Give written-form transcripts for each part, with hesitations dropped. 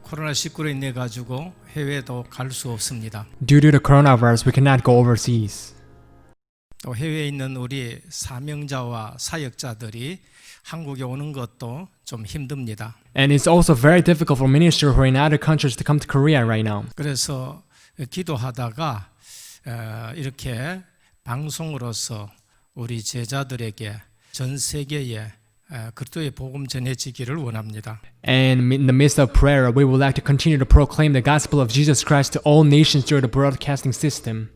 코로나19로 인해 가지고 해외도 갈 수 없습니다. Due to the coronavirus, we cannot go overseas. 또 해외에 있는 우리 사명자와 사역자들이 한국에 오는 것도 좀 힘듭니다. And it's also very difficult for ministers who are in other countries to come to Korea right now. 그래서 기도하다가 이렇게 방송으로서 우리 제자들에게 전 세계에 그리스도의 복음 전해지기를 원합니다. And in the midst of prayer, we would like to continue to proclaim the gospel of Jesus Christ to all nations through the broadcasting system.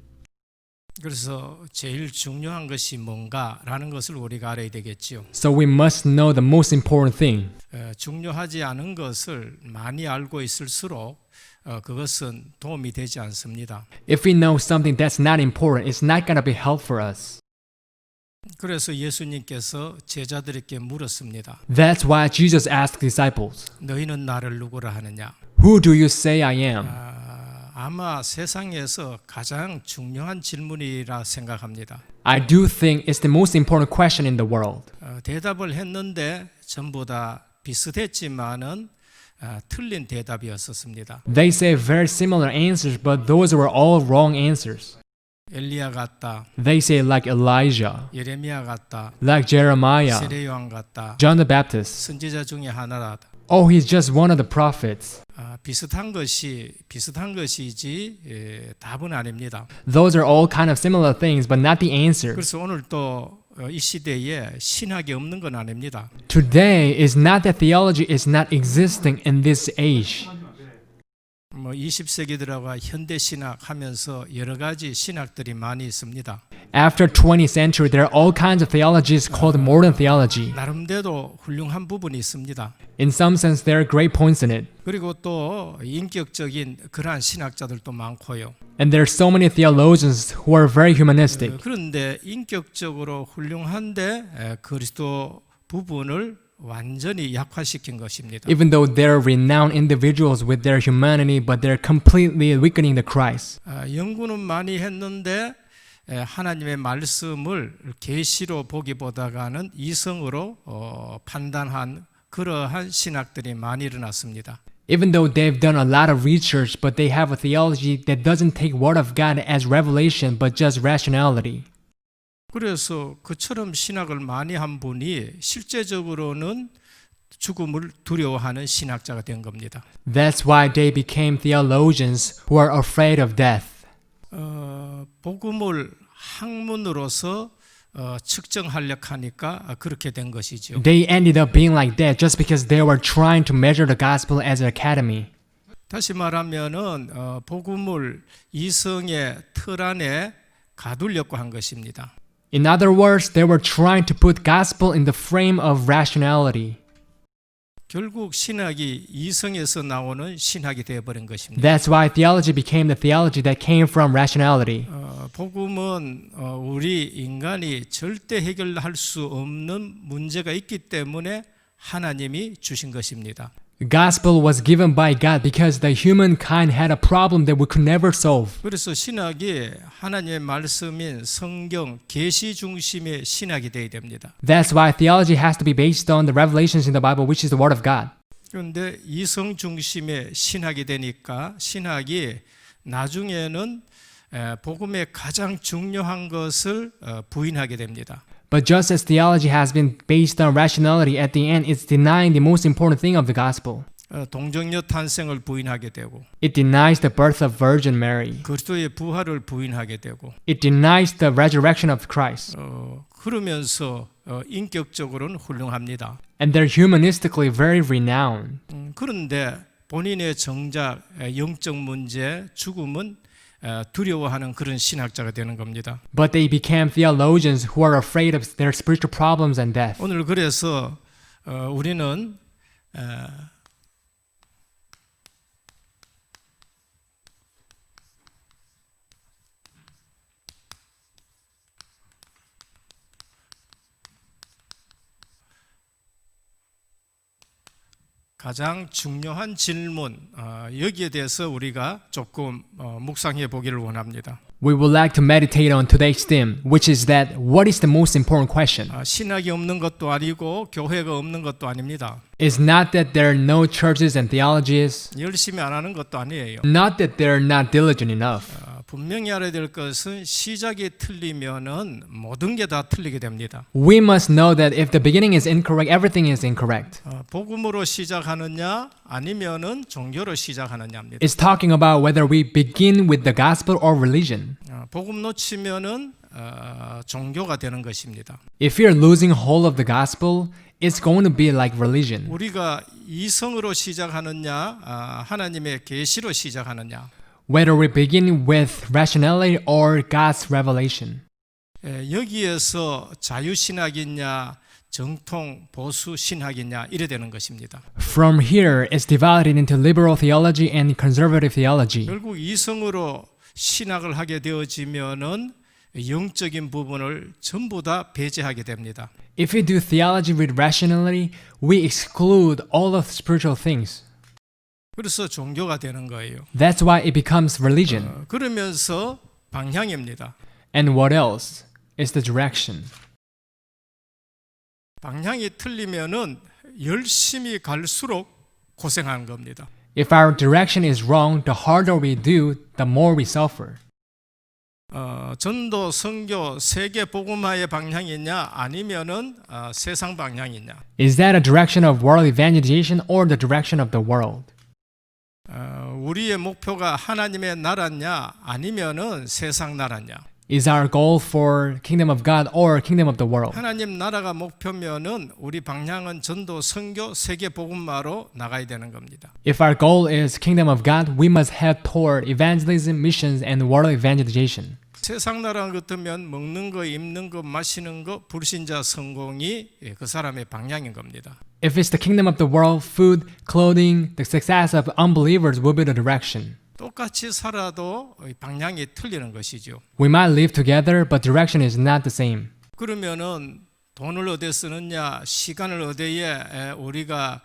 그래서 제일 중요한 것이 뭔가라는 것을 우리가 알아야 되겠지요. So we must know the most important thing. 중요하지 않은 것을 많이 알고 있을수록 그것은 도움이 되지 않습니다. If we know something that's not important, it's not going to be helpful for us. 그래서 예수님께서 제자들에게 물었습니다. That's why Jesus asked disciples, 너희는 나를 누구라 하느냐? Who do you say I am? 아마 세상에서 가장 중요한 질문이라 생각합니다. I do think it's the most important question in the world. 대답을 했는데 전부 다 비슷했지만은 틀린 대답이었습니다. They say very similar answers, but those were all wrong answers. 엘리야 같다, They say like Elijah, 예레미야 같다, like Jeremiah, 세례 요한 같다, John the Baptist. 선지자 중에 하나다. Oh, he's just one of the prophets. 비슷한 것이지 답은 아닙니다. Those are all kind of similar things, but not the answer. 그래서 오늘 또 이 시대에 신학이 없는 건 아닙니다. Today is not that theology is not existing in this age. 20세기 현대 신학 하면서 여러 가지 신학들이 많이 있습니다. After 20th century, there are all kinds of theologies called modern theology. 나름대로 훌륭한 부분이 있습니다. In some sense, there are great points in it. 그리고 또 인격적인 그러한 신학자들도 많고요. And there are so many theologians who are very humanistic. 그런데 인격적으로 훌륭한데 그리스도 부분을 완전히 약화시킨 것입니다. Even though they're renowned individuals with their humanity, but they're completely weakening the Christ. 연구는 많이 했는데 하나님의 말씀을 계시로 보기보다는 이성으로 판단한 그러한 신학들이 많이 일어났습니다. Even though they've done a lot of research, but they have a theology that doesn't take word of God as revelation, but just rationality. 그래서 그처럼 신학을 많이 한 분이 실제적으로는 죽음을 두려워하는 신학자가 된 겁니다. That's why they became theologians who are afraid of death. 복음을 학문으로서 측정하려고 하니까 그렇게 된 것이죠. They ended up being like that just because they were trying to measure the gospel as an academy. 다시 말하면은 복음을 이성의 틀 안에 가두려고 한 것입니다. In other words, they were trying to put gospel in the frame of rationality. 결국 신학이 이성에서 나오는 신학이 되어버린 것입니다. That's why theology became the theology that came from rationality. 복음은 우리 인간이 절대 해결할 수 없는 문제가 있기 때문에 하나님이 주신 것입니다. The gospel was given by God because the humankind had a problem that we could never solve. 그래서 신학이 하나님의 말씀인 성경 계시 중심의 신학이 되어야 됩니다. That's why theology has to be based on the revelations in the Bible, which is the word of God. 그런데 이성 중심의 신학이 되니까 신학이 나중에는 복음의 가장 중요한 것을 부인하게 됩니다. But just as theology has been based on rationality, at the end it's denying the most important thing of the gospel. 동정녀 탄생을 부인하게 되고 It denies the birth of Virgin Mary. 그리스도의 부활을 부인하게 되고 It denies the resurrection of Christ. 그러면서 인격적으로는 훌륭합니다. And they're humanistically very renowned. 그런데 본인의 정작 영적 문제, 죽음은 두려워하는 그런 신학자가 되는 겁니다. But they became theologians who are afraid of their spiritual problems and death. 오늘 그래서 우리는 가장 중요한 질문 여기에 대해서 우리가 조금 묵상해 보기를 원합니다. We would like to meditate on today's theme, which is that what is the most important question? 신학이 없는 것도 아니고 교회가 없는 것도 아닙니다. It's not that there are no churches and theologies, 열심히 안 하는 것도 아니에요. not that they're not diligent enough. 분명히 알아야 될 것은 시작이 틀리면은 모든 게 다 틀리게 됩니다. We must know that if the beginning is incorrect, everything is incorrect. 복음으로 시작하느냐 아니면은 종교로 시작하느냐입니다. It's talking about whether we begin with the gospel or religion. 복음 놓치면은 종교가 되는 것입니다. If you're losing hold of the gospel, it's going to be like religion. 우리가 이성으로 시작하느냐 하나님의 계시로 시작하느냐. Whether we begin with rationality or God's revelation. 여기에서 자유신학이냐 정통 보수 신학이냐 이래 되는 것입니다. From here, it's divided into liberal theology and conservative theology. 결국 이성으로 신학을 하게 되어지면은 영적인 부분을 전부 다 배제하게 됩니다. If we do theology with rationality, we exclude all of spiritual things. 그래서 종교가 되는 거예요. That's why it becomes religion. 그러면서 방향입니다. And what else? It's the direction. 방향이 틀리면은 열심히 갈수록 고생하는 겁니다. If our direction is wrong, the harder we do, the more we suffer. 전도, 선교, 세계 복음화의 방향이냐 아니면은 세상 방향이냐. Is that a direction of world evangelization or the direction of the world? 우리의 목표가 하나님의 나라냐 아니면은 세상 나라냐. Is our goal for kingdom of God or kingdom of the world? 하나님 나라가 목표면은 우리 방향은 전도, 선교, 세계 복음화로 나가야 되는 겁니다. If our goal is kingdom of God, we must head toward evangelism, missions, and world evangelization. 세상 나라 같으면 먹는 거, 입는 거, 마시는 거, 불신자 성공이 그 사람의 방향인 겁니다. If it's the kingdom of the world, food, clothing, the success of unbelievers will be the direction. 똑같이 살아도 방향이 틀리는 것이죠. We might live together, but direction is not the same. 그러면은 돈을 어디에 쓰느냐, 시간을 어디에 우리가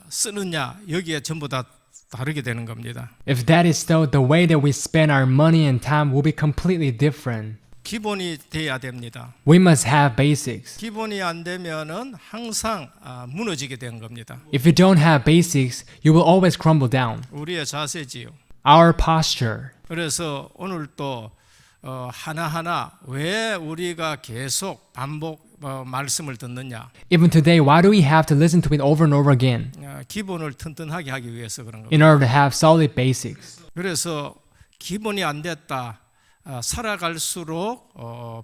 쓰느냐, 여기에 전부 다 다르게 되는 겁니다. If that is so, the way that we spend our money and time will be completely different. 기본이 돼야 됩니다. We must have basics. 기본이 안 되면은 항상 무너지게 되는 겁니다. If you don't have basics, you will always crumble down. 우리의 자세지요. Our posture. 그래서 오늘 또 하나하나 왜 우리가 계속 반복 말씀을 듣느냐. Even today, why do we have to listen to it over and over again? 기본을 튼튼하게 하기 위해서 그런 겁니다. In order to have solid basics. 그래서 기본이 안 됐다. 살아갈수록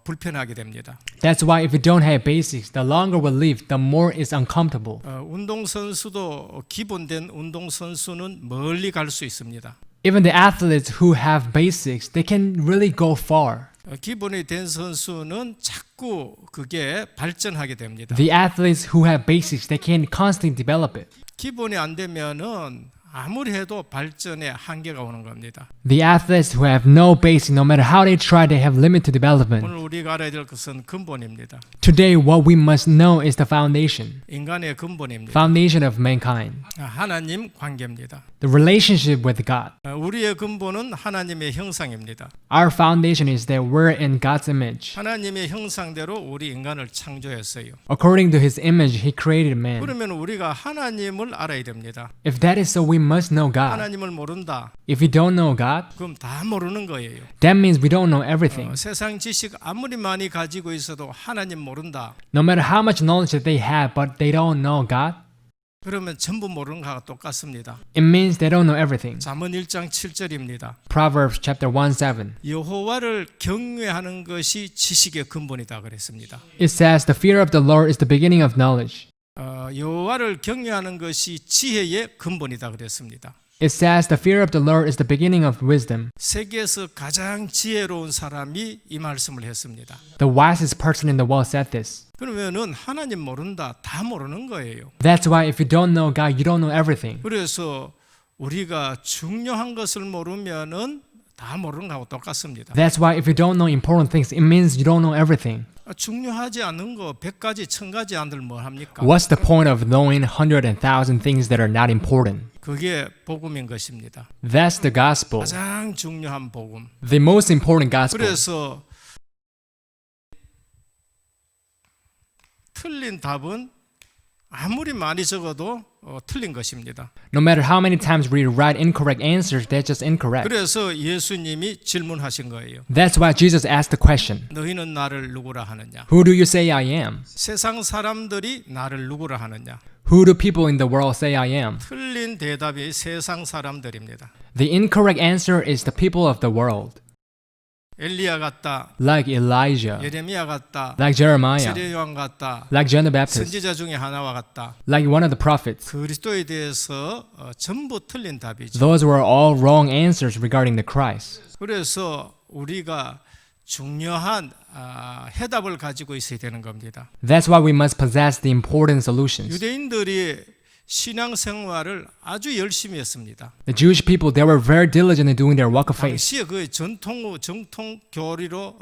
불편하게 됩니다. That's why if we don't have basics, the longer we live, the more it's uncomfortable. 운동선수도 기본된 운동선수는 멀리 갈 수 있습니다. Even the athletes who have basics, they can really go far. 기본이 된 선수는 자꾸 그게 발전하게 됩니다. The athletes who have basics, they can constantly develop it. 기본이 안 되면은 아무리 해도 발전에 한계가 오는 겁니다. The athletes who have no basic, no matter how they try, they have limited development. 오늘 우리가 알아야 될 것은 근본입니다. Today, what we must know is the foundation, 인간의 근본입니다. foundation of mankind, 하나님 관계입니다. the relationship with God. 우리의 근본은 하나님의 형상입니다. Our foundation is that we're in God's image. 하나님의 형상대로 우리 인간을 창조했어요. According to His image, He created man. 그러면 우리가 하나님을 알아야 됩니다. If that is so, we must know God. 하나님을 모른다. If we don't know God, 그럼 다 모르는 거예요. that means we don't know everything. 세상 지식 아무리 많이 가지고 있어도 하나님 모른다. No matter how much knowledge that they have, but they don't know God, 그러면 전부 모르는 거와 똑같습니다. it means they don't know everything. 잠언 1장 7절입니다. Proverbs chapter 1:7. 여호와를 경외하는 것이 지식의 근본이다 그랬습니다. It says, "The fear of the Lord is the beginning of knowledge." 여호와를 경외하는 것이 지혜의 근본이다 그랬습니다. It says, "The fear of the Lord is the beginning of wisdom." 세계에서 가장 지혜로운 사람이 이 말씀을 했습니다. The wisest person in the world said this. 그러면은 하나님 모른다, 다 모르는 거예요. That's why if you don't know God, you don't know everything. 그래서 우리가 중요한 것을 모르면은 다 모르는 거하고 똑같습니다. That's why if you don't know important things, it means you don't know everything. 중요하지 않은 거 100가지 1000가지 안들 뭘 합니까? What's the point of knowing 100 and 1,000 things that are not important? 그게 복음인 것입니다. That's the gospel, 가장 중요한 복음. the most important gospel. 그래서 틀린 답은 아무리 많이 적어도 틀린 것입니다. No matter how many times we write incorrect answers, they're just incorrect. 그래서 예수님이 질문하신 거예요. That's why Jesus asked the question, 너희는 나를 누구라 하느냐? who do you say I am? 세상 사람들이 나를 누구라 하느냐? Who do people in the world say I am? 틀린 대답이 세상 사람들입니다. The incorrect answer is the people of the world, 엘리야 같다, like Elijah, 예레미야 같다, like Jeremiah, 세례요한 같다, like John the Baptist, 선지자 중에 하나와 같다. like one of the prophets. 그리스도에 대해서 전부 틀린 답이죠. Those were all wrong answers regarding the Christ. 그래서 우리가 중요한 해답을 가지고 있어야 되는 겁니다. That's why we must possess the important solutions. 유대인들이 신앙생활을 아주 열심히 했습니다. The Jewish people, they were very diligent in doing their walk of faith. 당시에 그 정통 교리로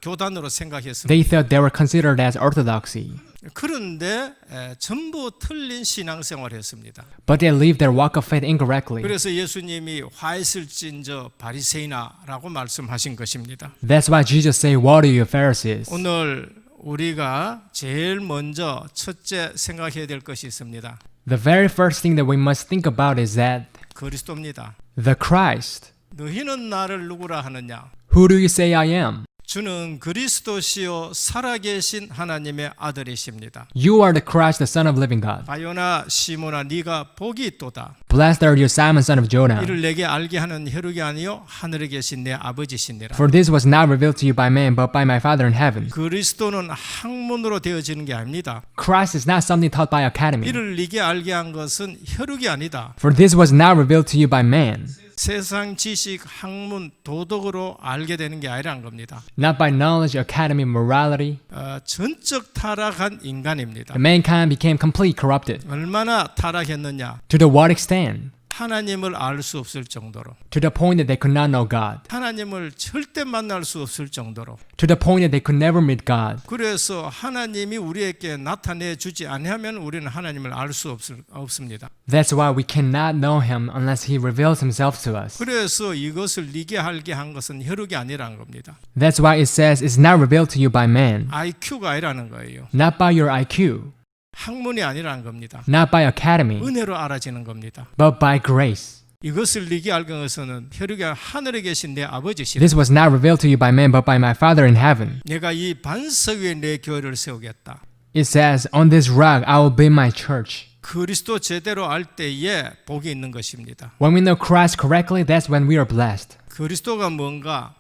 교단으로 생각했습니다. They thought they were considered as orthodoxy, 그런데 전부 틀린 신앙생활을 했습니다. but they lived their walk of faith incorrectly. 그래서 예수님이 화했을진저 바리새인아라고 말씀하신 것입니다. That's why Jesus said, "Woe to you, Pharisees." 오늘 우리가 제일 먼저 첫째 생각해야 될 것이 있습니다. The very first thing that we must think about is that 그리스도입니다. the Christ. 너희는 나를 누구라 하느냐? Who do you say I am? 주는 그리스도시요 살아계신 하나님의 아들이십니다. You are the Christ, the Son of living God. 바요나 시모나 네가 복이 있도다. Blessed are you, Simon, son of Jonah. 이를 내게 알게 하는 혈육이 아니요 하늘에 계신 내 아버지시니라. For this was not revealed to you by man, but by my Father in heaven. 그리스도는 학문으로 되어지는 게 아닙니다. Christ is not something taught by academy. 이를 네게 알게 한 것은 혈육이 아니다. For this was not revealed to you by man, 세상 지식, 학문, 도덕으로 알게 되는 게 아니란 겁니다. not by knowledge, academy, morality. 전적 타락한 인간입니다. Mankind became completely corrupted. 얼마나 타락했느냐? To the what extent? 하나님을 알 수 없을 정도로, To the point that they could not know God. 하나님을 절대 만날 수 없을 정도로. To the point that they could never meet God. 그래서 하나님이 우리에게 나타내 주지 아니하면 우리는 하나님을 알 수 없습니다. That's why we cannot know Him unless He reveals Himself to us. 그래서 이것을 네게 알게 한 것은 혈육이 아니라는 겁니다. That's why it says it's not revealed to you by man, IQ가 아니라는 거예요. not by your IQ, 학문이 아니라는 겁니다. not by academy, 은혜로 알아지는 겁니다. but by grace. 이것을 네게 알게 한 것은 혈육이 하늘에 계신 내 아버지시라. This was not revealed to you by man, but by my Father in heaven. 내가 이 반석 위에 내 교회를 세우겠다. It says, on this rock I will build my church. 그리스도 제대로 알 때에 복이 있는 것입니다. When we know Christ correctly, that's when we are blessed. 그리스도가 뭔가?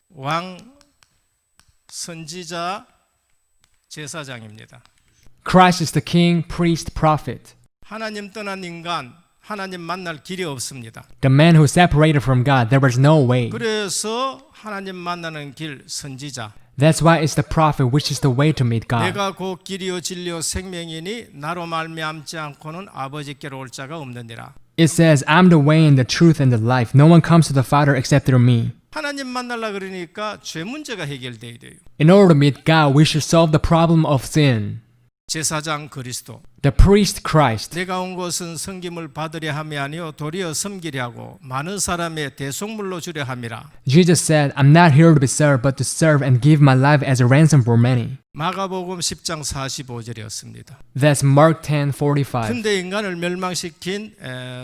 왕, 선지자, 제사장입니다. Christ is the king, priest, prophet. 하나님 떠난 인간, 하나님 만날 길이 없습니다. The man who separated from God, there was no way. 그래서 하나님 만나는 길 선지자. That's why it's the prophet, which is the way to meet God. 내가 곧 길이요 진리요 생명이니 나로 말미암지 않고는 아버지께로 올 자가 없느니라. It says, I'm the way and the truth and the life. No one comes to the Father except through me. 하나님 만나려 그러니까 죄 문제가 해결돼야 돼요. In order to meet God, we should solve the problem of sin. 제사장 그리스도. The priest Christ. 내가 온 것은 섬김을 받으려 함이 아니요 도리어 섬기려 하고 많은 사람의 대속물로 주려 함이라. Jesus said, I'm not here to be served, but to serve and give my life as a ransom for many. 마가복음 10장 45절이었습니다. That's Mark 10:45. 근데 인간을 멸망시킨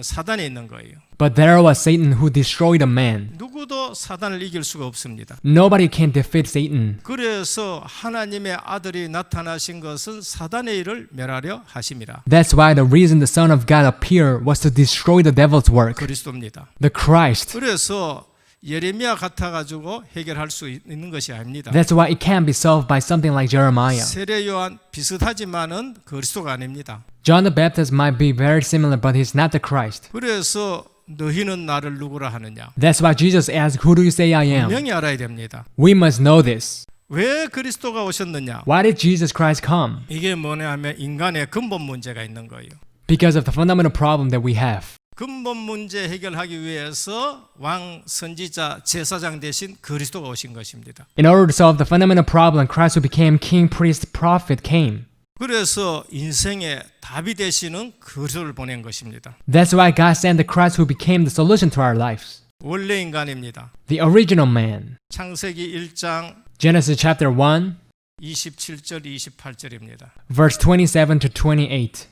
사단이 있는 거예요. But there was Satan who destroyed a man. 누구도 사단을 이길 수가 없습니다. Nobody can defeat Satan. 그래서 하나님의 아들이 나타나신 것은 사단의 일을 멸하려 하심이라. That's why the reason the Son of God appeared was to destroy the devil's work. 그리스도입니다. The Christ. 그래서 예레미야 같아가지고 해결할 수 있는 것이 아닙니다. That's why it can't be solved by something like Jeremiah. 세례 요한 비슷하지만은 그리스도가 아닙니다. John the Baptist might be very similar, but he's not the Christ. 그래서 너희는 나를 누구라 하느냐? That's why Jesus asked, who do you say I am? 분명히 알아야 됩니다. We must know this. 왜 그리스도가 오셨느냐? Why did Jesus Christ come? 이게 뭐냐 하면 인간의 근본 문제가 있는 거예요. Because of the fundamental problem that we have. 근본 문제 해결하기 위해서 왕, 선지자, 제사장 대신 그리스도가 오신 것입니다. In order to solve the fundamental problem, Christ who became king, priest, prophet came. 그래서 인생의 답이 되시는 그리스도를 보낸 것입니다. That's why God sent the Christ who became the solution to our lives. 원래 인간입니다. The original man. 창세기 1장 Genesis chapter 1, 27절 28절입니다. verse 27 to 28.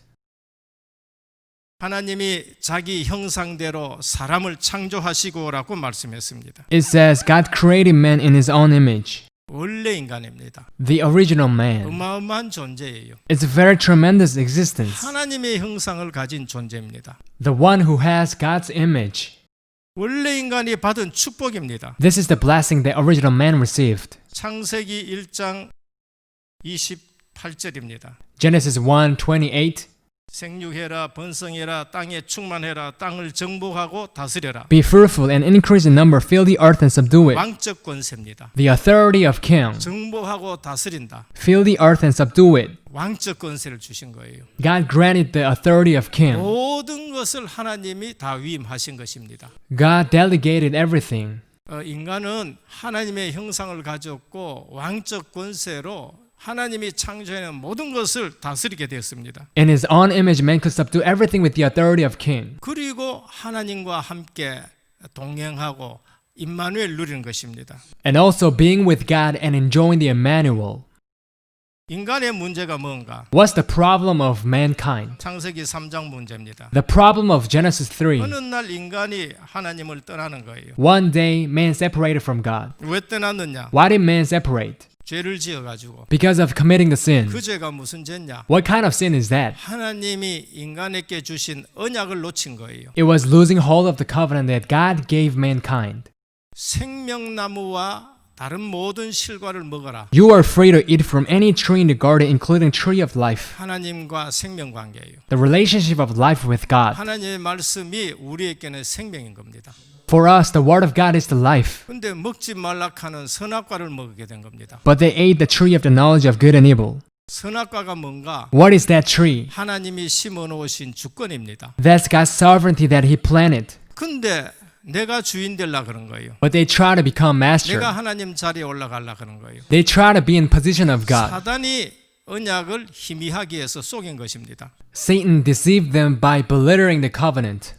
하나님이 자기 형상대로 사람을 창조하시고라고 말씀했습니다. It says, God created man in his own image. 원래 인간입니다. The original man. 어마어마한 존재예요. It's a very tremendous existence. 하나님의 형상을 가진 존재입니다. The one who has God's image. 원래 인간이 받은 축복입니다. This is the blessing the original man received. 창세기 1장 28절입니다. Genesis 1:28. 생육해라 번성해라 땅에 충만해라 땅을 정복하고 다스려라. Be fruitful and increase in number, fill the earth and subdue it. 왕적 권세입니다. The authority of king. 정복하고 다스린다. Fill the earth and subdue it. 왕적 권세를 주신 거예요. God granted the authority of king. 모든 것을 하나님이 다 위임하신 것입니다. God delegated everything. 인간은 하나님의 형상을 가졌고 왕적 권세로 하나님이 창조해낸 모든 것을 다스리게 되었습니다. In his own image, man could subdue everything with the authority of king. 그리고 하나님과 함께 동행하고 임마누엘 누리는 것입니다. And also being with God and enjoying the Emmanuel. 인간의 문제가 뭔가? What's the problem of mankind? 창세기 3장 문제입니다. The problem of Genesis 3. 어느 날 인간이 하나님을 떠나는 거예요. One day, man separated from God. 왜 떠났느냐? Why did man separate? 죄를 지어가지고. Because of committing the sin. 그 죄가 무슨 죄냐? What kind of sin is that? 하나님이 인간에게 주신 언약을 놓친 거예요. It was losing hold of the covenant that God gave mankind. 생명나무와 다른 모든 실과를 먹어라. You are free to eat from any tree in the garden, including tree of life. 하나님과 생명 관계예요. The relationship of life with God. 하나님의 말씀이 우리에게는 생명인 겁니다. For us, the word of God is the life. 근데 먹지 말라카는 선악과를 먹게 된 겁니다. But they ate the tree of the knowledge of good and evil. 선악과가 뭔가? What is that tree? 하나님이 심어 놓으신 주권입니다. That's God's sovereignty that He planted. 근데 내가 주인 되려 그런 거예요. But they try to become master. 내가 하나님 자리에 올라가려 그런 거예요. They try to be in position of God. 사단이 언약을 희미하게 해서 속인 것입니다. Satan deceived them by belittling the covenant.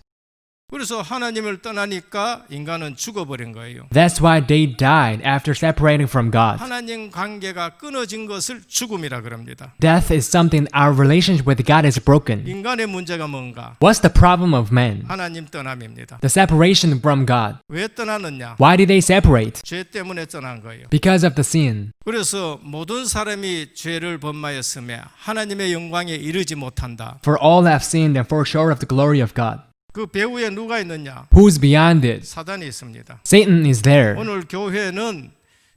그래서 하나님을 떠나니까 인간은 죽어버린 거예요. That's why they died after separating from God. 하나님 관계가 끊어진 것을 죽음이라 그럽니다. Death is something our relationship with God is broken. 인간의 문제가 뭔가? What's the problem of man? 하나님 떠남입니다. The separation from God. 왜 떠나느냐? Why did they separate? 죄 때문에 떠난 거예요. Because of the sin. 그래서 모든 사람이 죄를 범하였으며 하나님의 영광에 이르지 못한다. For all have sinned and fall short of the glory of God. 그 배후에 누가 있느냐? Who's beyond it? 사단이 있습니다. Satan is there. 오늘 교회는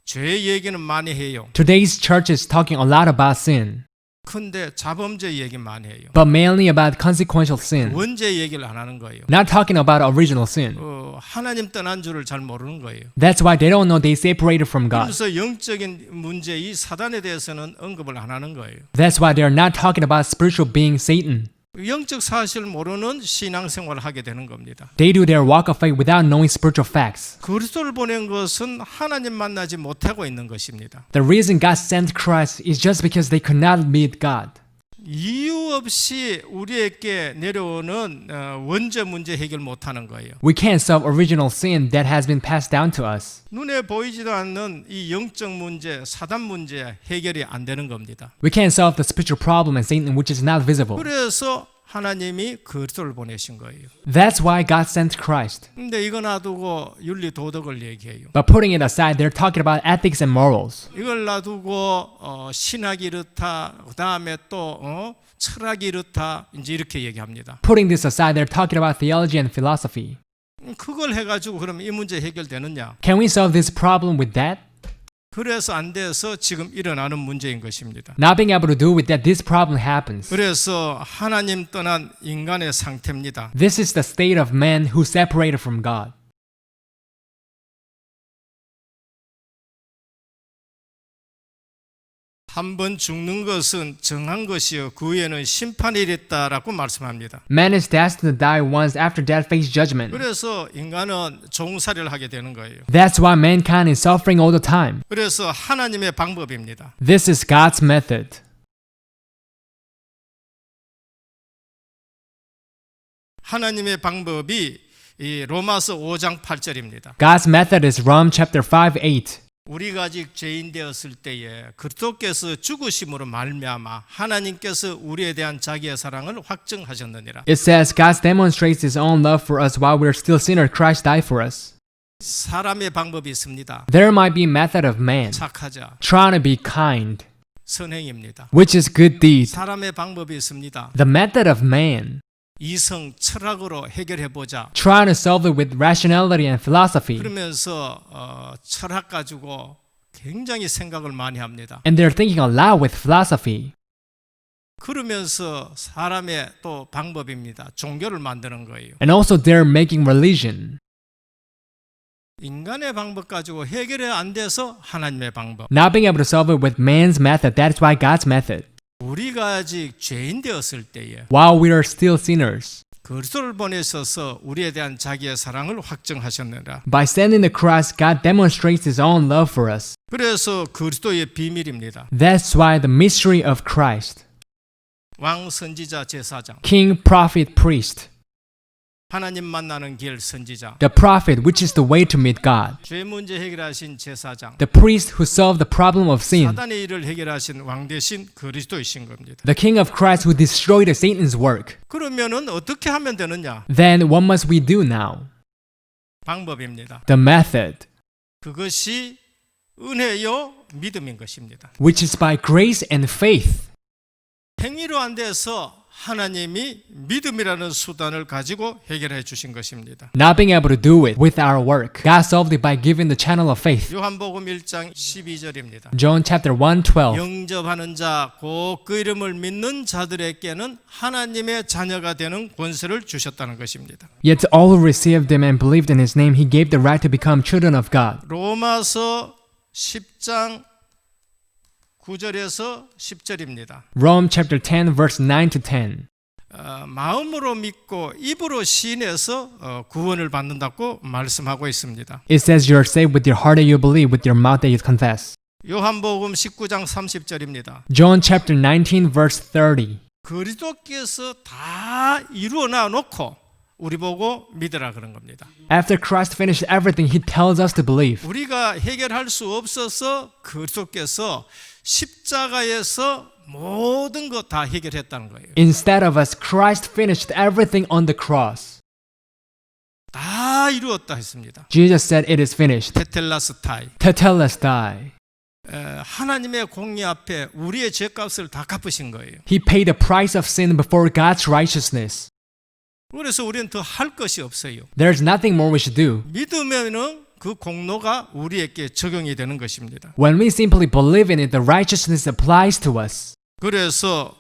죄 얘기는 많이 해요. Today's church is talking a lot about sin, 근데 자범죄 얘기 많이 해요. but mainly about consequential sin. 원죄 얘기를 안 하는 거예요. Not talking about original sin. 하나님 떠난 줄을 잘 모르는 거예요. That's why they don't know they separated from God. 그래서 영적인 문제, 이 사단에 대해서는 언급을 안 하는 거예요. That's why they're not talking about spiritual being Satan. 영적 사실을 모르는 신앙생활을 하게 되는 겁니다. They do their walk of faith without knowing spiritual facts. 그리스도를 보낸 것은 하나님 만나지 못하고 있는 것입니다. The reason God sent Christ is just because they could not meet God. 이유 없이 우리에게 내려오는 원죄 문제 해결 못하는 거예요. We can't solve original sin that has been passed down to us. 눈에 보이지도 않는 이 영적 문제, 사단 문제 해결이 안 되는 겁니다. We can't solve the spiritual problem in Satan which is not visible. 그래서 하나님이 그리스도를 보내신 거예요. That's why God sent Christ. 근데 이거 놔두고 윤리 도덕을 얘기해요. But putting it aside, they're talking about ethics and morals. 이걸 놔두고 신학이 이렇다, 그다음에 또 철학이 이렇다, 이제 이렇게 얘기합니다. Putting this aside, they're talking about theology and philosophy. 그걸 해가지고 그럼 이 문제 해결되느냐? Can we solve this problem with that? 그래서 안 돼서 지금 일어나는 문제인 것입니다. Not being able to do with that, this problem happens. 그래서 하나님 떠난 인간의 상태입니다. This is the state of man who separated from God. 한 번 죽는 것은 정한 것이요 그 후에는 심판이 있다라고 말씀합니다. Man is destined to die once after death face judgment. 그래서 인간은 종살이를 하게 되는 거예요. That's why mankind is suffering all the time. 그래서 하나님의 방법입니다. This is God's method. 하나님의 방법이 이 로마서 5장 8절입니다. God's method is Rom chapter 5:8. 우리가 아직 죄인 되었을 때에 그리스도께서 죽으심으로 말미암아 하나님께서 우리에 대한 자기의 사랑을 확증하셨느니라. It says God demonstrates his own love for us while we are still sinners. Christ died for us. 사람의 방법이 있습니다. There might be a method of man, 착하자, trying to be kind, 선행입니다. which is good deeds. 사람의 방법이 있습니다. The method of man, 이성 철학으로 해결해 보자. trying to solve it with rationality and philosophy. 그러면서 철학 가지고 굉장히 생각을 많이 합니다. And they're thinking aloud with philosophy. 그러면서 사람의 또 방법입니다. 종교를 만드는 거예요. And also they're making religion. 인간의 방법 가지고 해결이 안 돼서 하나님의 방법. Not being able to solve it with man's method, that's why God's method. 우리가 아직 죄인 되었을 때에 While we are still sinners, 그리스도를 보내셔서 우리에 대한 자기의 사랑을 확증하셨느라. by sending the Christ, God demonstrates his own love for us. 그래서 그리스도의 비밀입니다. That's why the mystery of Christ, 왕 선지자 제사장, King, prophet, priest, 하나님 만나는 길 선지자, the prophet, which is the way to meet God, 죄 문제 해결하신 제사장, the priest who solved the problem of sin, 사단의 일을 해결하신 왕 대신 그리스도이신 겁니다. the King of Christ who destroyed Satan's work. 그러면은 어떻게 하면 되느냐? Then what must we do now? 방법입니다. The method, 그것이 은혜요 믿음인 것입니다. which is by grace and faith. 행위로 안 돼서 하나님이 믿음이라는 수단을 가지고 해결해 주신 것입니다. Not being able to do it with our work, God solved it by giving the channel of faith. 요한복음 1장 12절입니다. John chapter 1:12. 영접하는 자, 곧 그 이름을 믿는 자들에게는 하나님의 자녀가 되는 권세를 주셨다는 것입니다. Yet to all who received him and believed in his name, he gave the right to become children of God. 로마서 10장 9절에서 10절입니다. Rome chapter 10 verse 9 to 10. 마음으로 믿고 입으로 시인해서 구원을 받는다고 말씀하고 있습니다. It says you are saved with your heart that you believe, with your mouth that you confess. 요한복음 19장 30절입니다. John chapter 19 verse 30. 그리스도께서 다 이루어놔 놓고 우리 보고 믿으라 그런 겁니다. After Christ finished everything, he tells us to believe. 우리가 해결할 수 없어서 그리스도께서 십자가에서 모든 것 다 해결했다는 거예요. Instead of us, Christ finished everything on the cross. 다 이루었다 했습니다. Jesus said it is finished. 테텔라스타이. Tetelestai. 하나님의 공의 앞에 우리의 죄값을 다 갚으신 거예요. He paid the price of sin before God's righteousness. 그래서 우리는 더 할 것이 없어요. There's nothing more we should do. 믿으면은 그 공로가 우리에게 적용이 되는 것입니다. When we simply believe in it, the righteousness applies to us. 그래서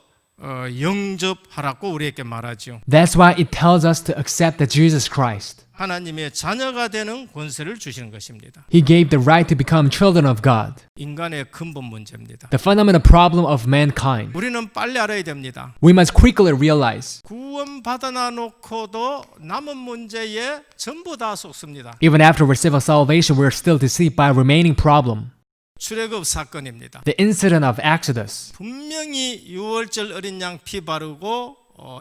영접하라고 우리에게 말하죠. That's why it tells us to accept the Jesus Christ. 하나님의 자녀가 되는 권세를 주시는 것입니다. He gave the right to become children of God. 인간의 근본 문제입니다. The fundamental problem of mankind. 우리는 빨리 알아야 됩니다. We must quickly realize, 구원 받아나 놓고도 남은 문제에 전부 다 속습니다. even after we receive salvation, we are still deceived by a remaining problem. 출애굽 사건입니다. The incident of Exodus. 분명히 유월절 어린 양 피 바르고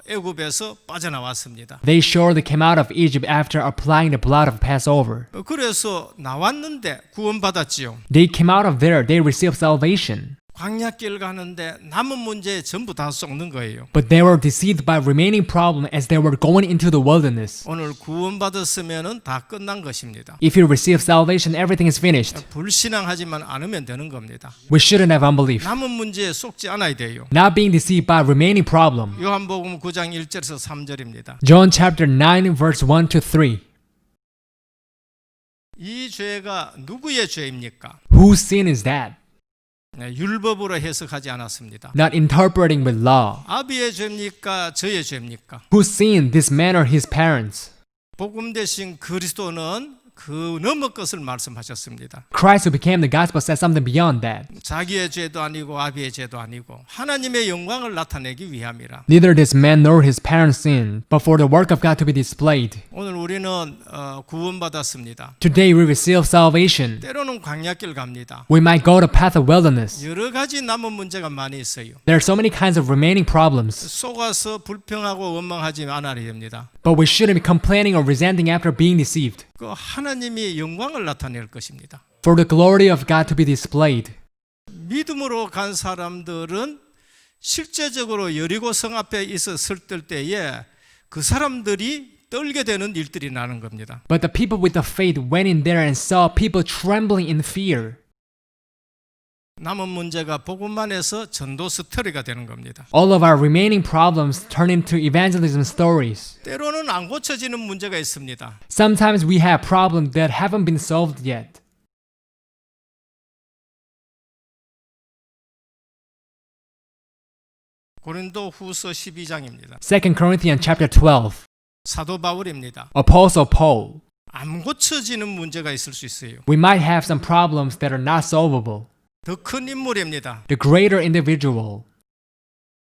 애굽에서 빠져나왔습니다. They surely came out of Egypt after applying the blood of Passover. 그래서 나왔는데 구원받았지요. They came out of there, they received salvation. 광야길 가는데 남은 문제에 전부 다 쏟는 거예요. But they were deceived by remaining problem as they were going into the wilderness. 오늘 구원받았으면은 다 끝난 것입니다. If you receive salvation, everything is finished. 불신앙하지만 않으면 되는 겁니다. We shouldn't have unbelief. 남은 문제에 속지 않아야 돼요. Not being deceived by remaining problem. 요한복음 9장 1절에서 3절입니다. John chapter 9 verse 1 to 3. 이 죄가 누구의 죄입니까? Whose sin is that? 율법으로 해석하지 않았습니다. Not interpreting with law. 아비의 죄입니까? 저의 죄입니까? Whose sin, this man or his parents? 복음 대신 그리스도는 그 넘어 것을 말씀하셨습니다. Christ who became the gospel said something beyond that. 자기의 죄도 아니고 아비의 죄도 아니고 하나님의 영광을 나타내기 위함이라. Neither this man nor his parents sinned, but for the work of God to be displayed. 오늘 우리는 구원받았습니다. Today we receive salvation. 때로는 광야길 갑니다. We might go the path of wilderness. 여러 가지 남은 문제가 많이 있어요. There are so many kinds of remaining problems, 속아서 불평하고 원망하지 않아야 됩니다. but we shouldn't be complaining or resenting after being deceived. 그 하나님이 영광을 나타낼 것입니다. For the glory of God to be displayed. 믿음으로 간 사람들은 실제적으로 여리고 성 앞에 있었을 때에 그 사람들이 떨게 되는 일들이 나는 겁니다. But the people with the faith went in there and saw people trembling in fear. 남은 문제가 복음만 해서 전도 스토리가 되는 겁니다. All of our remaining problems turn into evangelism stories. 때로는 안 고쳐지는 문제가 있습니다. Sometimes we have problems that haven't been solved yet. 고린도 후서 12장입니다. 2 Corinthians chapter 12. 사도 바울입니다. Apostle Paul. 안 고쳐지는 문제가 있을 수 있어요. We might have some problems that are not solvable. 더 큰 인물입니다. The greater individual.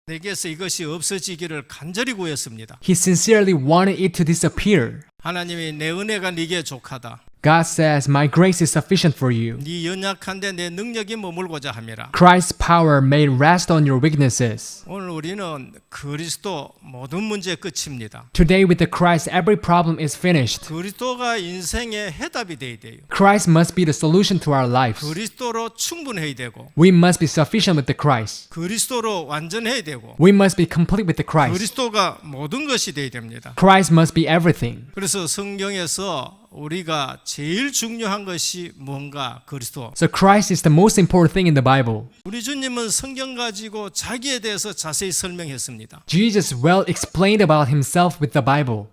내게서 이것이 없어지기를 간절히 구했습니다. He sincerely wanted it to disappear. 하나님이 내 은혜가 네게 족하다. God says, My grace is sufficient for you. 네 연약한데 내 능력이 머물고자 함이라. Christ's power may rest on your weaknesses. 오늘 우리는 그리스도 모든 문제의 끝입니다. Today with the Christ, every problem is finished. 그리스도가 인생의 해답이 돼야 돼요. Christ must be the solution to our lives. 그리스도로 충분해야 되고 We must be sufficient with the Christ. 그리스도로 완전해야 되고 We must be complete with the Christ. 그리스도가 모든 것이 돼야 됩니다. Christ must be everything. 그래서 성경에서 우리가 제일 중요한 것이 뭔가 그리스도. So Christ is the most important thing in the Bible. 우리 주님은 성경 가지고 자기에 대해서 자세히 설명했습니다. Jesus well explained about himself with the Bible.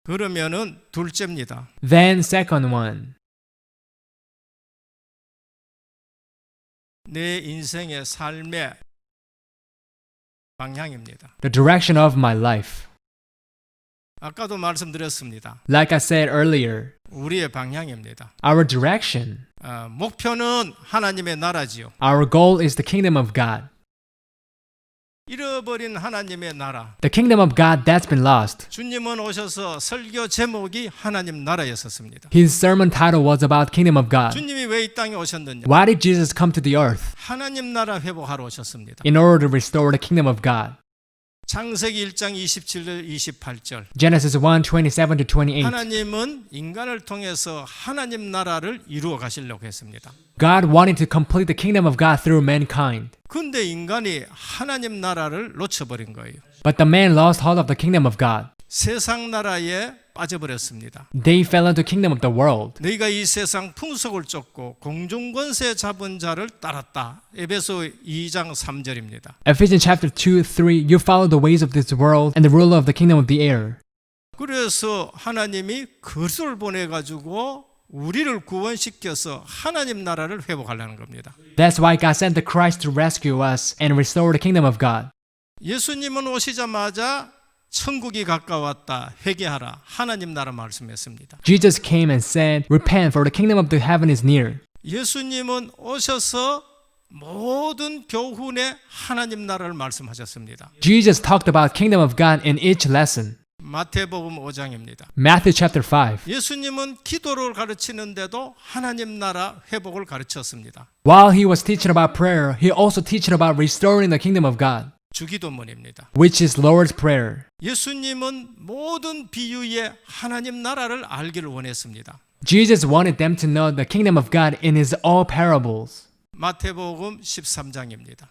그러면은 둘째입니다. Then second one. 내 인생의 삶의 방향입니다. The direction of my life. 아까도 말씀드렸습니다. Like I said earlier, 우리의 방향입니다. our direction, 목표는 하나님의 나라지요. our goal is the kingdom of God. 잃어버린 하나님의 나라. The kingdom of God that's been lost. 주님은 오셔서 설교 제목이 하나님 나라였었습니다. His sermon title was about kingdom of God. 주님이 왜 이 땅에 오셨느냐? Why did Jesus come to the earth? 하나님 나라 회복하러 오셨습니다. In order to restore the kingdom of God. 창세기 1장 27절 28절. Genesis 1:27 to 28. 하나님은 인간을 통해서 하나님 나라를 이루어 가시려고 했습니다. God wanted to complete the kingdom of God through mankind. 근데 인간이 하나님 나라를 놓쳐버린 거예요. But the man lost hold of the kingdom of God. 세상 나라에 빠져버렸습니다. They fell into kingdom of the world. 너희가 이 세상 풍속을 쫓고 공중권세 잡은 자를 따랐다. 에베소 2장 3절입니다. Ephesians chapter 2, 3, you follow the ways of this world and the ruler of the kingdom of the air. 그래서 하나님이 그리스도를 보내가지고 우리를 구원시켜서 하나님 나라를 회복하려는 겁니다. That's why God sent the Christ to rescue us and restore the kingdom of God. 예수님은 오시자마자 천국이 가까웠다. 회개하라. 하나님 나라 말씀했습니다. Jesus came and said, Repent, for the kingdom of the heaven is near. 예수님은 오셔서 모든 교훈에 하나님 나라를 말씀하셨습니다. Jesus talked about kingdom of God in each lesson. 마태복음 5장입니다. Matthew chapter 5. 예수님은 기도를 가르치는데도 하나님 나라 회복을 가르쳤습니다. While he was teaching about prayer, he also teached about restoring the kingdom of God, 주기도문입니다. which is Lord's Prayer. 예수님은 모든 비유에 하나님 나라를 알기를 원했습니다. Jesus wanted them to know the kingdom of God in his all parables. 마태복음 13장입니다.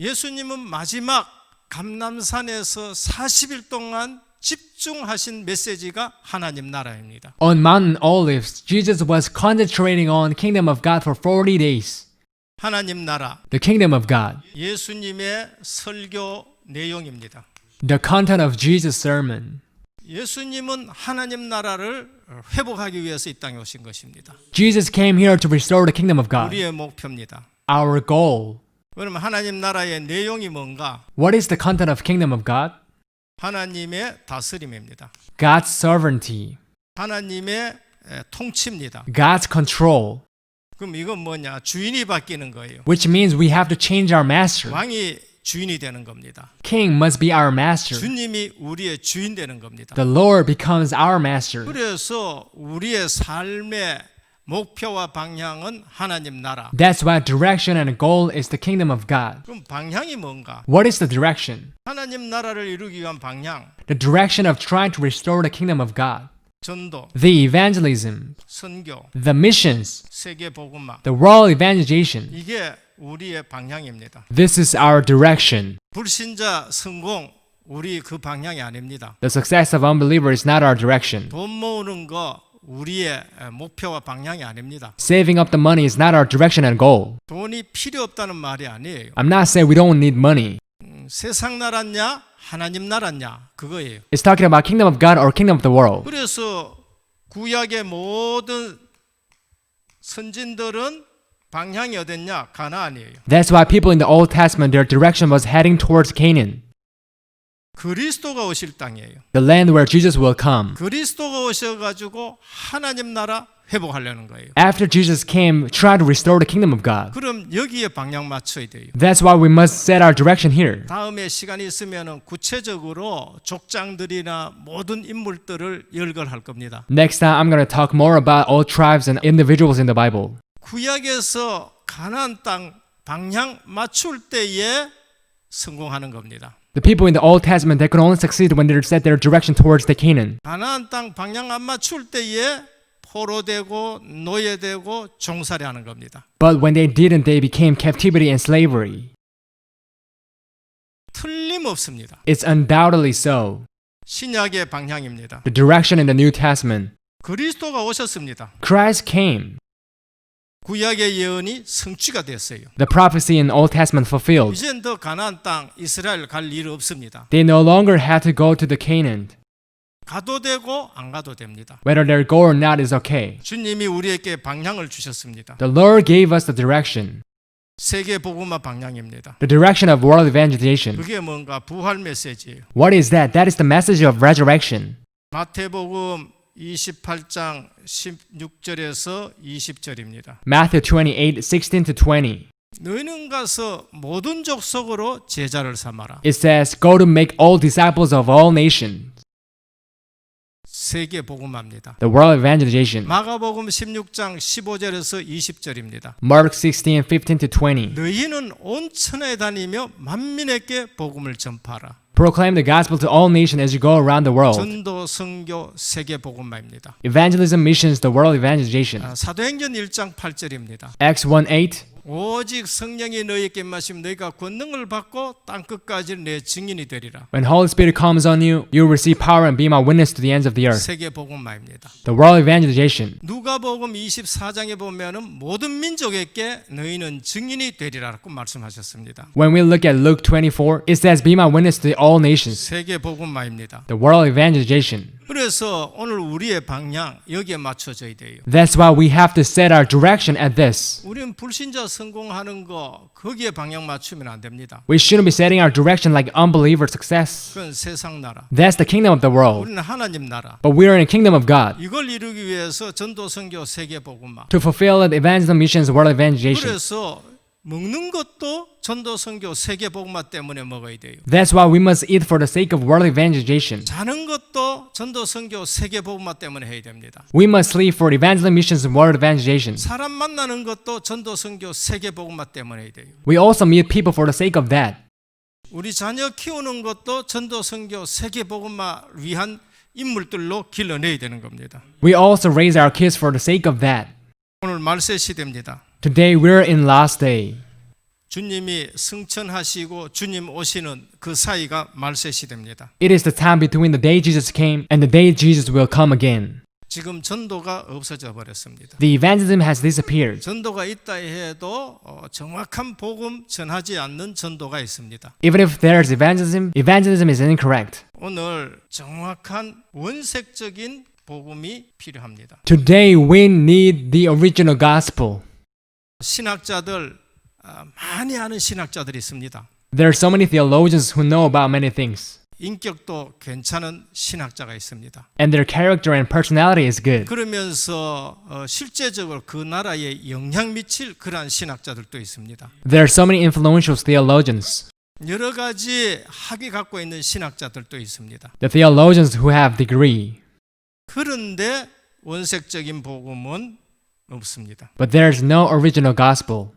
예수님은 마지막 감람산에서 40일 동안 집중하신 메시지가 하나님 나라입니다. On Mount Olives, Jesus was concentrating on kingdom of God for 40 days. 하나님 나라, The kingdom of God. 예수님의 설교 내용입니다. The content of Jesus' sermon. 예수님은 하나님 나라를 회복하기 위해서 이 땅에 오신 것입니다. Jesus came here to restore the kingdom of God. 우리의 목표입니다. Our goal. 그러면 하나님 나라의 내용이 뭔가? What is the content of kingdom of God? 하나님의 다스림입니다. God's sovereignty. 하나님의 통치입니다. God's control, 그럼 이건 뭐냐? 주인이 바뀌는 거예요. which means we have to change our master. 왕이 주인이 되는 겁니다. King must be our master. 주님이 우리의 주인 되는 겁니다. The Lord becomes our master. 그래서 우리의 삶의 목표와 방향은 하나님 나라. That's why direction and goal is the kingdom of God. 그럼 방향이 뭔가? What is the direction? 하나님 나라를 이루기 위한 방향, The direction of trying to restore the kingdom of God. 전도, The evangelism, 선교, the missions, 세계 복음화. the world evangelization. 이게 우리의 방향입니다. This is our direction. 불신자 성공 우리 그 방향이 아닙니다. The success of unbeliever is not our direction. 돈 모으는 거 우리의 목표와 방향이 아닙니다. Saving up the money is not our direction and goal. 돈이 필요 없다는 말이 아니에요. I'm not saying we don't need money. 세상 나라냐 하나님 나라냐 그거예요. It's talking about kingdom of God or kingdom of the world. 그래서 구약의 모든 선진들은 방향이 어딨냐? 가나안이에요. That's why people in the Old Testament, their direction was heading towards Canaan, 그리스도가 오실 땅이에요. the land where Jesus will come. 그리스도가 오셔가지고 하나님 나라 회복하려는 거예요. After Jesus came, try to restore the kingdom of God. 그럼 여기에 방향 맞춰야 돼요. That's why we must set our direction here. 다음에 시간이 있으면 구체적으로 족장들이나 모든 인물들을 열거할 겁니다. Next time, I'm going to talk more about all tribes and individuals in the Bible. 구약에서 가나안 땅 방향 맞출 때에 성공하는 겁니다. The people in the Old Testament, they could only succeed when they set their direction towards the Canaan. 가나안 땅 방향 안 맞출 때에 포로되고 노예되고 종살이하는 겁니다. But when they didn't, they became captivity and slavery. 틀림없습니다. It's undoubtedly so. 신약의 방향입니다. The direction in the New Testament. 그리스도가 오셨습니다. Christ came. 구약의 예언이 성취가 됐어요. The prophecy in the Old Testament fulfilled. 이젠 더 가나안 땅 이스라엘 갈 일 없습니다. They no longer had to go to the Canaan. 가도 되고 안 가도 됩니다. Whether they go or not is okay. 주님이 우리에게 방향을 주셨습니다. The Lord gave us the direction. 세계 복음화 방향입니다. The direction of world evangelization. 그게 뭔가 부활 메시지예요. What is that? That is the message of resurrection. 마태복음 28장 16절에서 20절입니다. Matthew 28, 16 to 20. 너희는 가서 모든 족속으로 제자를 삼아라. It says, go to make all disciples of all nations. 세계 복음화입니다. The world evangelization. 마가복음 16장 15절에서 20절입니다. Mark 16, 15 to 20. 너희는 온 천하에 다니며 만민에게 복음을 전파하라. Proclaim the gospel to all nations as you go around the world. 전도 선교 세계 복음화입니다. Evangelism missions, the world evangelization. 사도행전 1장 8절입니다. Acts 1, 8. 오직 성령이 너희에게 임하시면 너희가 권능을 받고 땅 끝까지 내 증인이 되리라. When Holy Spirit comes on you, you will receive power and be my witness to the ends of the earth. 세계 복음화입니다. The world evangelization. 누가복음 24장에 보면은 모든 민족에게 너희는 증인이 되리라고 말씀하셨습니다. When we look at Luke 24, it says, be my witness to all nations. 세계 복음화입니다. The world evangelization. 그래서 오늘 우리의 방향 여기에 맞춰져야 돼요. That's why we have to set our direction at this. 우리는 불신자 성공하는 거 거기에 방향 맞추면 안 됩니다. We shouldn't be setting our direction like unbeliever success. 그건 세상 나라. That's the kingdom of the world. 우리는 하나님 나라. But we are in the kingdom of God. 이걸 이루기 위해서 전도 선교 세계 복음화. To fulfill the evangelism missions, world evangelization. 그래서 먹는 것도 전도 선교 세계 복음화 때문에 먹어야 돼요. That's why we must eat for the sake of world evangelization. 자는 것도 전도 선교 세계 복음화 때문에 해야 됩니다. We must sleep for evangelism missions and world evangelization. 사람 만나는 것도 전도 선교 세계 복음화 때문에 해야 돼요. We also meet people for the sake of that. 우리 자녀 키우는 것도 전도 선교 세계 복음화 위한 인물들로 길러내야 되는 겁니다. We also raise our kids for the sake of that. 오늘 말세 시대입니다. Today we're in last day. 주님이 승천하시고 주님 오시는 그 사이가 말세 시대입니다. It is the time between the day Jesus came and the day Jesus will come again. 지금 전도가 없어져 버렸습니다. The evangelism has disappeared. 전도가 있다 해도 정확한 복음 전하지 않는 전도가 있습니다. Even if there is evangelism, evangelism is incorrect. 오늘 정확한 원색적인 복음이 필요합니다. Today we need the original gospel. 신학자들 많이 아는 신학자들이 있습니다. There are so many theologians who know about many things. 인격도 괜찮은 신학자가 있습니다. And their character and personality is good. 그러면서 실제적으로 그 나라에 영향 미칠 그러한 신학자들도 있습니다. There are so many influential theologians. 여러 가지 학위 갖고 있는 신학자들도 있습니다. The theologians who have degree. 그런데 원색적인 복음은 없습니다. But there's no original gospel.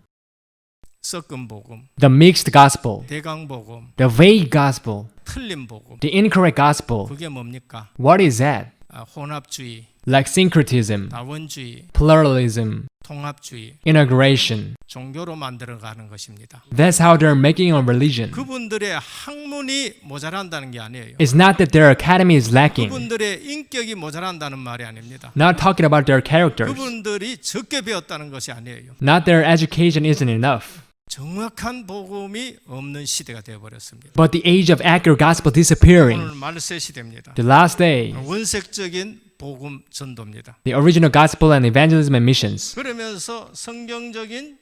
섞은 복음, The mixed gospel. 대강 복음, The vague gospel. 틀린 복음. The incorrect gospel. 그게 뭡니까? What is that? 혼합주의, Like syncretism, 다원주의, pluralism, 통합주의, integration. 종교로 만들어가는 것입니다. That's how they're making a religion. 그분들의 학문이 모자란다는 게 아니에요. It's not that their academy is lacking. 그분들의 인격이 모자란다는 말이 아닙니다. Not talking about their characters. 그분들이 적게 배웠다는 것이 아니에요. Not their education isn't enough. 정확한 복음이 없는 시대가 되어버렸습니다. But the age of accurate gospel disappearing. 오늘 말세 시대입니다. The last day. 원색적인 복음 전도입니다. The original gospel and evangelism and missions. 그러면서 성경적인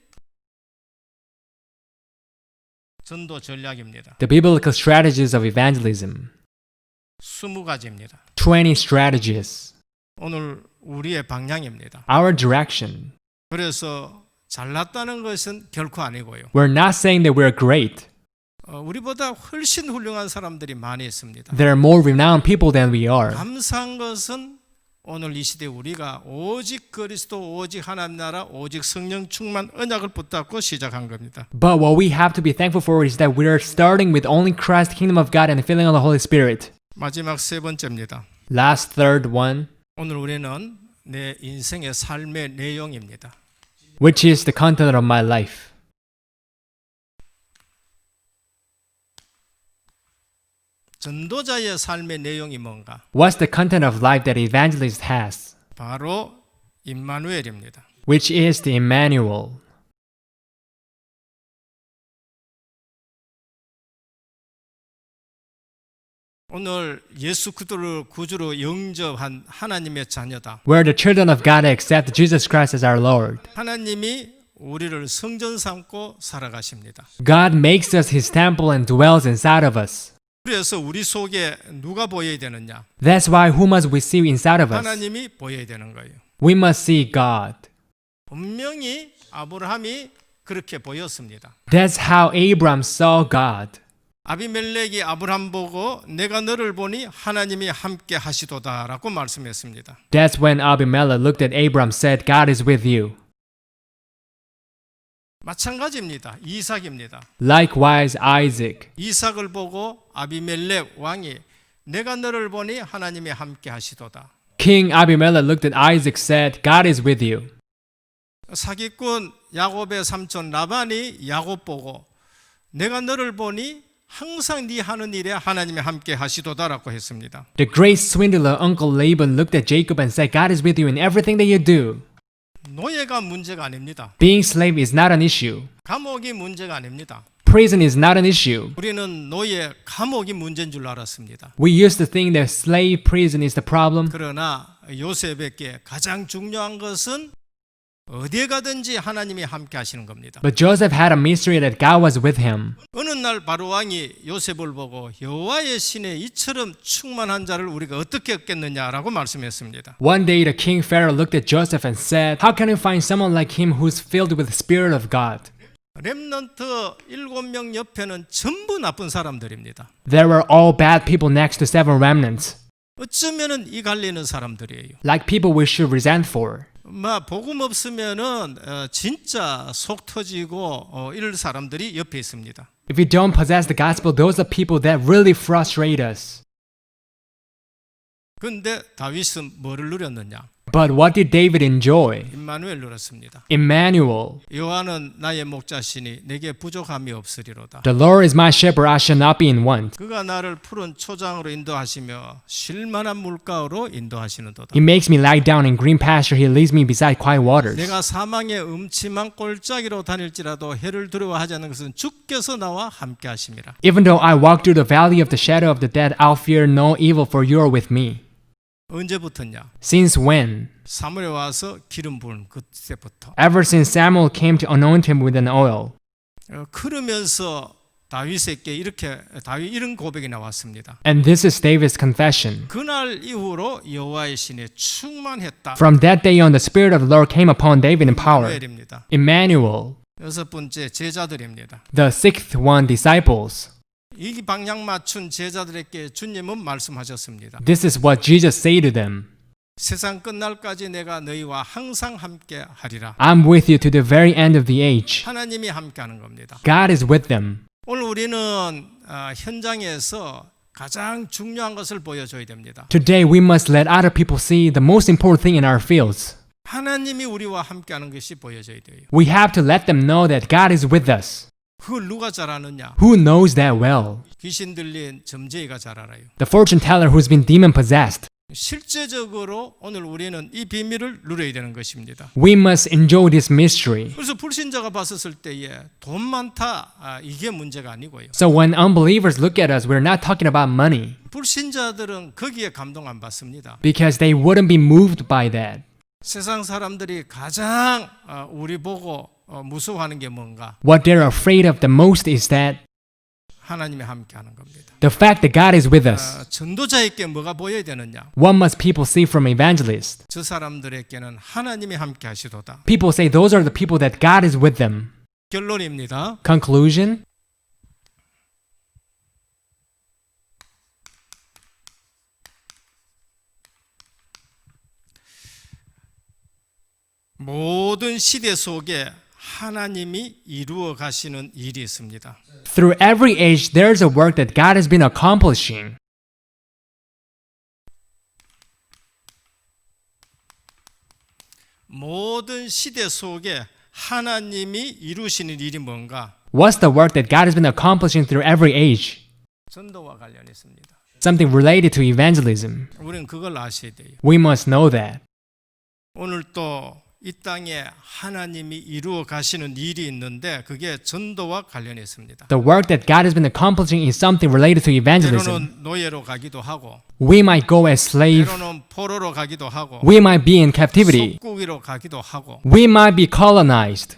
전도 전략입니다. The biblical strategies of evangelism. 20가지입니다. 20 strategies. 오늘 우리의 방향입니다. Our direction. 그래서 잘났다는 것은 결코 아니고요. We're not saying that we're great. 우리보다 훨씬 훌륭한 사람들이 많이 있습니다. There are more renowned people than we are. 감사한 것은 오늘 이 시대 우리가 오직 그리스도, 오직 하나님 나라, 오직 성령 충만 언약을 붙잡고 시작한 겁니다. But what we have to be thankful for is that we're starting with only Christ, kingdom of God, and the filling of the Holy Spirit. 마지막 세 번째입니다. Last third one, 오늘 우리는 내 인생의 삶의 내용입니다. which is the content of my life. 전도자의 삶의 내용이 뭔가? What's the content of life that evangelist has? 바로 임마누엘입니다. Which is the Emmanuel. 오늘 예수 그리스도를 구주로 영접한 하나님의 자녀다. We're the children of God that accept Jesus Christ as our Lord. 하나님이 우리를 성전 삼고 살아가십니다. God makes us His temple and dwells inside of us. 그래서 우리 속에 누가 보여야 되느냐? That's why who must we see inside of us? 하나님이 보여야 되는 거예요. We must see God. 분명히 아브라함이 그렇게 보였습니다. That's how Abraham saw God. 아비멜렉이 아브라함 보고 내가 너를 보니 하나님이 함께 하시도다라고 말씀했습니다. That's when Abimelech looked at Abraham and said, God is with you. 마찬가지입니다. 이삭입니다. Likewise, Isaac. 이삭을 보고 아비멜렉 왕이 내가 너를 보니 하나님이 함께 하시도다. King Abimelech looked at Isaac and said, God is with you. 사기꾼 야곱의 삼촌 라반이 야곱 보고 내가 너를 보니 항상 네 하는 일에 하나님이 함께 하시도다라고 했습니다. The great swindler Uncle Laban looked at Jacob and said, God is with you in everything that you do. 노예가 문제가 아닙니다. Being slave is not an issue. 감옥이 문제가 아닙니다. Prison is not an issue. 우리는 노예, 감옥이 문제인 줄 알았습니다. We used to think that slave prison is the problem. 그러나 요셉에게 가장 중요한 것은 어디에 가든지 하나님이 함께 하시는 겁니다. But Joseph had a mystery that God was with him. 어느 날 바로왕이 요셉을 보고 여호와의 신에 이처럼 충만한 자를 우리가 어떻게 얻겠느냐라고 말씀했습니다. One day the king Pharaoh looked at Joseph and said, How can you find someone like him who's filled with the Spirit of God? 렘넌트 7명 옆에는 전부 나쁜 사람들입니다. There were all bad people next to 7 remnants. 어쩌면은 이 갈리는 사람들이에요. Like people we should resent for. 복음 없으면은 진짜 속 터지고 이럴 사람들이 옆에 있습니다. If we don't possess the gospel, those are people that really frustrate us. 근데 다윗은 뭐를 누렸느냐? But what did David enjoy? 임마누엘 누렸습니다. Emmanuel. 여호와는 나의 목자시니 내게 부족함이 없으리로다. The Lord is my shepherd, I shall not be in want. 그가 나를 푸른 초장으로 인도하시며 쉴만한 물가로 인도하시는도다. He makes me lie down in green pasture, He leads me beside quiet waters. 내가 사망의 음침한 골짜기로 다닐지라도 해를 두려워하지 않는 것은 주께서 나와 함께 하심이라. Even though I walk through the valley of the shadow of the dead, I'll fear no evil, for you are with me. 언제부터냐? Since when? 사무엘에 와서 기름 부은 그때부터. Ever since Samuel came to anoint him with an oil. 그러면서 다윗에게 다윗 이런 고백이 나왔습니다. And this is David's confession. 그날 이후로 여호와의 신에 충만했다. From that day on, the Spirit of the Lord came upon David in power. 임마누엘입니다. Emmanuel. 여섯 번째 제자들입니다. The sixth one, disciples. 이 방향 맞춘 제자들에게 주님은 말씀하셨습니다. This is what Jesus said to them. 세상 끝날까지 내가 너희와 항상 함께 하리라. I'm with you to the very end of the age. 하나님이 함께하는 겁니다. God is with them. 오늘 우리는 현장에서 가장 중요한 것을 보여줘야 됩니다. Today, we must let other people see the most important thing in our fields. 하나님이 우리와 함께하는 것이 보여져야 돼요. We have to let them know that God is with us. 그걸 누가 잘 아느냐? Who knows that well? 귀신 들린 점쟁이가 잘 알아요. The fortune teller who's been demon possessed. 실제적으로 오늘 우리는 이 비밀을 누려야 되는 것입니다. We must enjoy this mystery. 그래서 불신자가 봤었을 때에 돈 많다 이게 문제가 아니고요. So when unbelievers look at us, we're not talking about money 불신자들은 거기에 감동 안 받습니다. because they wouldn't be moved by that. 세상 사람들이 가장 우리 보고 무서워하는 게 뭔가? What they're afraid of the most is that 하나님이 함께하는 겁니다. the fact that God is with us. 전도자에게 뭐가 보여야 되느냐? What must people see from evangelists? 저 사람들에게는 하나님이 함께 하시도다. People say those are the people that God is with them. 결론입니다. Conclusion? 모든 시대 속에 하나님이 이루어 가시는 일이 있습니다. Through every age, there's a work that God has been accomplishing. 모든 시대 속에 하나님이 이루시는 일이 뭔가? What's the work that God has been accomplishing through every age? 전도와 관련했습니다. Something related to evangelism. 우리는 그걸 아셔야 돼요. We must know that. 오늘 또 이 땅에 하나님이 이루어 가시는 일이 있는데 그게 전도와 관련했습니다. The work that God has been accomplishing is something related to evangelism. 때로는 노예로 가기도 하고 We might go as slave. 때로는 포로로 가기도 하고 We might be in captivity. 속국으로 가기도 하고 We might be colonized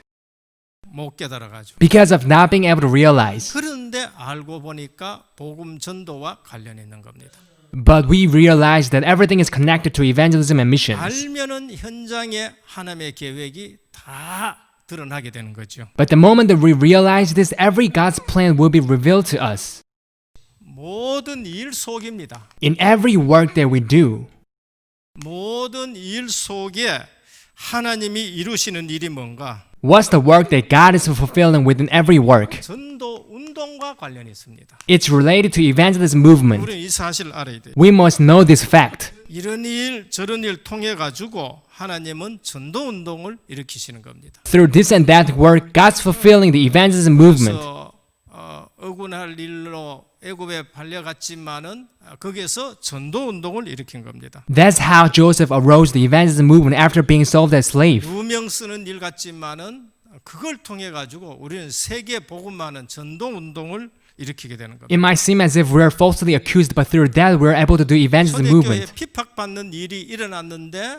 못 깨달아가지고 because of not being able to realize. 그런데 알고 보니까 복음 전도와 관련이 있는 겁니다. But we realize that everything is connected to evangelism and missions. 알면은 현장에 하나님의 계획이 다 드러나게 되는 거죠. But the moment that we realize this, every God's plan will be revealed to us. 모든 일 속입니다. In every work that we do, 모든 일 속에 하나님이 이루시는 일이 뭔가? what's the work that God is fulfilling within every work? 전도 운동과 관련이 있습니다. It's related to evangelism movement. 우리는 이 사실을 알아야 돼요. We must know this fact. 이런 일 저런 일 통해 가지고 하나님은 전도 운동을 일으키시는 겁니다. Through this and that work, God's fulfilling the evangelism movement. 그래서 억울할 일로 애굽에 팔려갔지만은 거기에서 전도 운동을 일으킨 겁니다. That's how Joseph arose the evangelism movement after being sold as slave. 누명 쓰는 일 같지만은 그걸 통해 가지고 우리는 세계 복음화는 전도 운동을 일으키게 되는 겁니다. It might seem as if we're falsely accused, but through that we're able to do evangelism 초대교회에 movement. 핍박받는 일이 일어났는데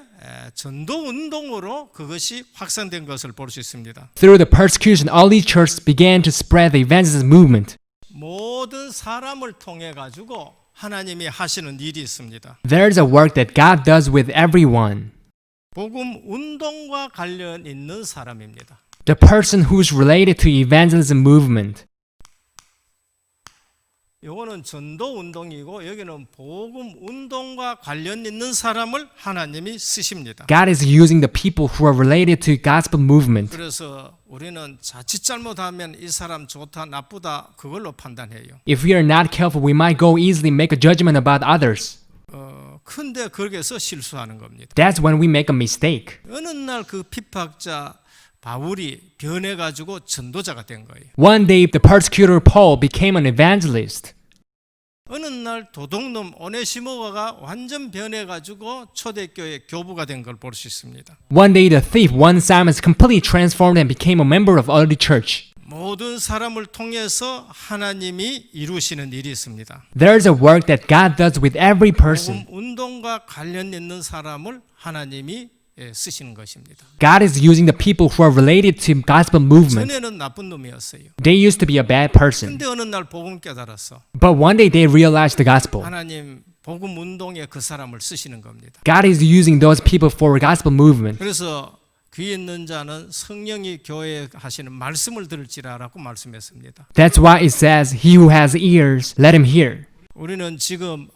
전도 운동으로 그것이 확산된 것을 볼 수 있습니다. Through the persecution, all these churches began to spread the evangelism movement. 모든 사람을 통해 가지고 하나님이 하시는 일이 있습니다. There's a work that God does with everyone. 복음 운동과 관련 있는 사람입니다. The person who's related to evangelism movement. 이거는 전도 운동이고 여기는 복음 운동과 관련 있는 사람을 하나님이 쓰십니다. God is using the people who are related to gospel movement. 그래서 우리는 자칫 잘못하면 이 사람 좋다 나쁘다 그걸로 판단해요. If we are not careful, we might go easily make a judgment about others. 근데 거기에서 실수하는 겁니다. That's when we make a mistake. 어느 날 그 핍박자 바울이 변해가지고 전도자가 된 거예요. One day, the persecutor Paul became an evangelist. 어느 날 도둑놈 오네시모가 완전 변해가지고 초대교회 교부가 된 걸 볼 수 있습니다. One day, the thief, one Simon, completely transformed and became a member of early church. 모든 사람을 통해서 하나님이 이루시는 일이 있습니다. There's a work that God does with every person. 운동과 관련 있는 사람을 하나님이 쓰시는 것입니다. God is using the people who are related to gospel movement. 전에는 나쁜 놈이었어요. They used to be a bad person. 근데 어느 날 복음 깨달았어. But one day they realized the gospel. 하나님 복음 운동에 그 사람을 쓰시는 겁니다. God is using those people for gospel movement. 그래서 귀 있는 자는 성령이 교회에 하시는 말씀을 들을지라라고 말씀했습니다. That's why it says, he who has ears, let him hear. 우리는 지금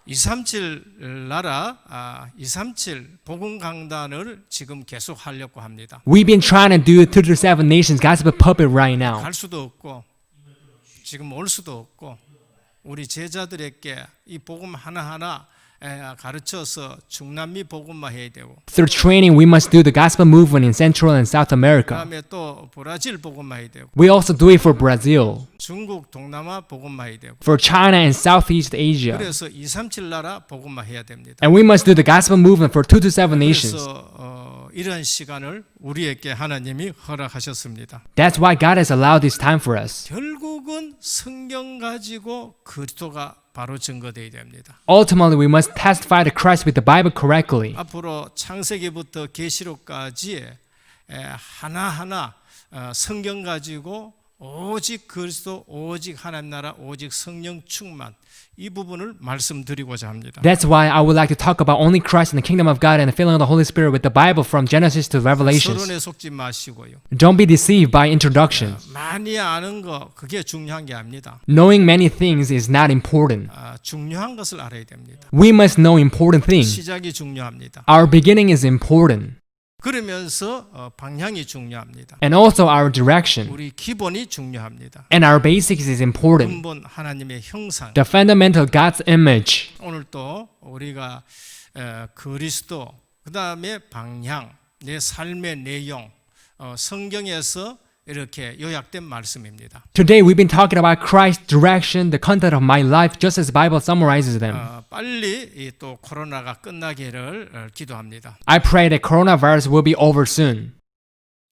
237 나라 237 복음 강단을 지금 계속 하려고 합니다. We've been trying to do 237 Nations Gospel Puppet right now. 갈 수도 없고 지금 올 수도 없고 우리 제자들에게 이 복음 하나하나 가르쳐서 중남미 복음화 해야 되고 Through training, we must do the gospel movement in Central and South America. 그다음에 또 브라질 복음화 해야 되고 We also do it for Brazil, 중국 동남아 복음화 해야 되고 for China and Southeast Asia. 그래서 237 나라 복음화 해야 됩니다. And we must do the gospel movement for 227 nations. 그래서 이런 시간을 우리에게 하나님이 허락하셨습니다. That's why God has allowed this time for us. 결국은 성경 가지고 그리스도가 바로 증거되어야 됩니다. Ultimately, we must testify to Christ with the Bible correctly. 앞으로 창세기부터 계시록까지 하나하나 성경 가지고 오직 그리스도, 오직 하나님 나라, 오직 성령 충만 이 부분을 말씀드리고자 합니다. That's why I would like to talk about only Christ and the kingdom of God and the filling of the Holy Spirit with the Bible from Genesis to Revelations. 서론에 속지 마시고요. Don't be deceived by introduction. 많이 아는 거 그게 중요한 게 아닙니다. Knowing many things is not important. 중요한 것을 알아야 됩니다. We must know important things. 시작이 중요합니다. Our beginning is important. 그러면서 방향이 중요합니다. And also our direction. 우리 기본이 중요합니다. And our basics is important. 근본 하나님의 형상. The fundamental God's image. 오늘 또 우리가 그리스도 그 다음에 방향, 내 삶의 내용 성경에서 이렇게 요약된 말씀입니다. Today we've been talking about Christ's direction, the content of my life, just as the Bible summarizes them. 빨리 이 또 코로나가 끝나기를 기도합니다. I pray that coronavirus will be over soon.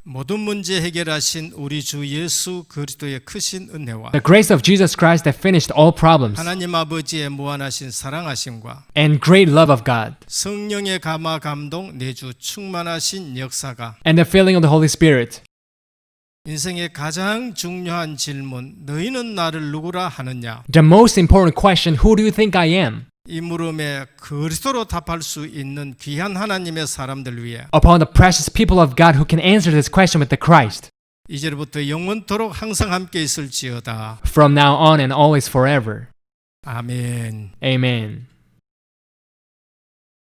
모든 문제 해결하신 우리 주 예수 그리스도의 크신 은혜와 The grace of Jesus Christ that finished all problems 하나님 아버지의 무한하신 사랑하심과 and great love of God 성령의 감화 감동 내주 충만하신 역사가 and the filling of the Holy Spirit 인생의 가장 중요한 질문 너희는 나를 누구라 하느냐 The most important question, who do you think I am? 이 물음에 그리스도로 답할 수 있는 귀한 하나님의 사람들 위해 Upon the precious people of God who can answer this question with the Christ 이제부터 영원토록 항상 함께 있을지어다. from now on and always forever. 아멘. Amen.